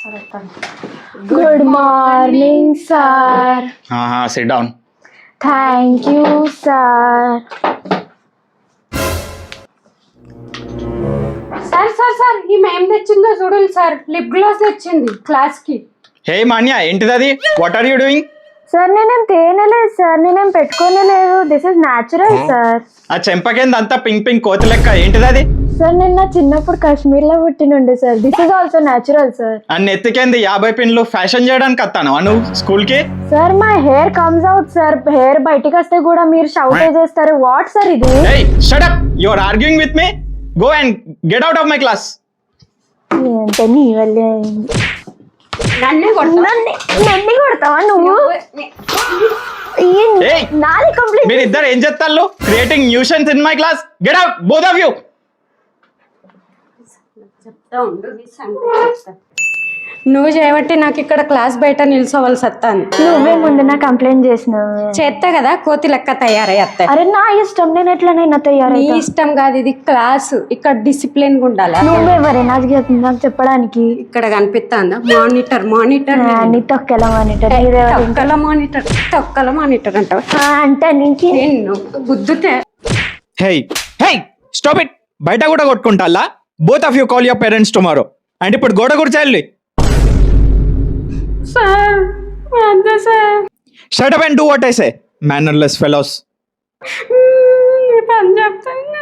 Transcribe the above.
Good morning, sir. Sit down. Thank you, sir. Sir ఈమె ఏం తెచ్చిందో చూడండి సార్. లిప్ గ్లాస్ తెచ్చింది క్లాస్ కి. హే మాన్యా, ఏంటిది అది? What are you doing? Sir నేనేం తేనలేదు సార్, నేనేం పెట్టుకోలేదు. This is natural sir. ఆ చెంపకేంది అంతా పింక్ పింక్ కోతి లెక్క, ఏంటిది అది? సార్ నేను నా చిన్నప్పుడు కాశ్మీర్ లో పుట్టినుండే sir. This is also natural sir. అన్ని ఎత్తికేంది 50 పిన్లు ఫ్యాషన్ చేయడానికి వస్తాను నువ్వు స్కూల్ కి? Sir my hair comes out sir. Hair బయటికి వస్తే కూడా మీరు షౌట్ చేస్తారు. వాట్ సార్ ఇది? Hey, shut up. You are arguing with me. Go and get out of my class. అంటే నీ వల్లే అయింది. నన్నే నన్ను కొడతావా నువ్వు? Hey, నాది కంప్లీట్. మీరు ఇద్దరు ఏం చేస్తారు? Creating nuisance in my class. Get out both of you. చెప్తా ఉండు, నీ సంగతి చెప్తా. నువ్వు చేయబట్టి నాకు ఇక్కడ క్లాస్ బయట నిల్చోవలసి వస్తాను. నువ్వే ముందు నా కంప్లైంట్ చేసినావు. చేస్తా కదా, కోతి లెక్క తయారయ్యా. అరే నా ఇష్టం, నేను ఎట్లనైనా నీ తయారై. ఇష్టం కాదు, ఇది క్లాస్. ఇక్కడ డిసిప్లిన్ గా ఉండాలి. నువ్వెవరే నాకు చెప్పడానికి? ఇక్కడ కనిపిస్తుందా మానిటర్? మానిటర్ నీ తొక్కల మానిటర్. తొక్కల మానిటర్ అంటావు అంటే నీకు నిన్ను బుద్ధితే. హే హే స్టాప్ ఇట్. బయట కూడా కొట్టుకుంటా. Both of you call your parents tomorrow. And ఇప్పుడు గోడ కూర్చోండి. సార్ వద్దు sir. Shut up and do what I say. Mannerless fellows. పని చెప్తాను.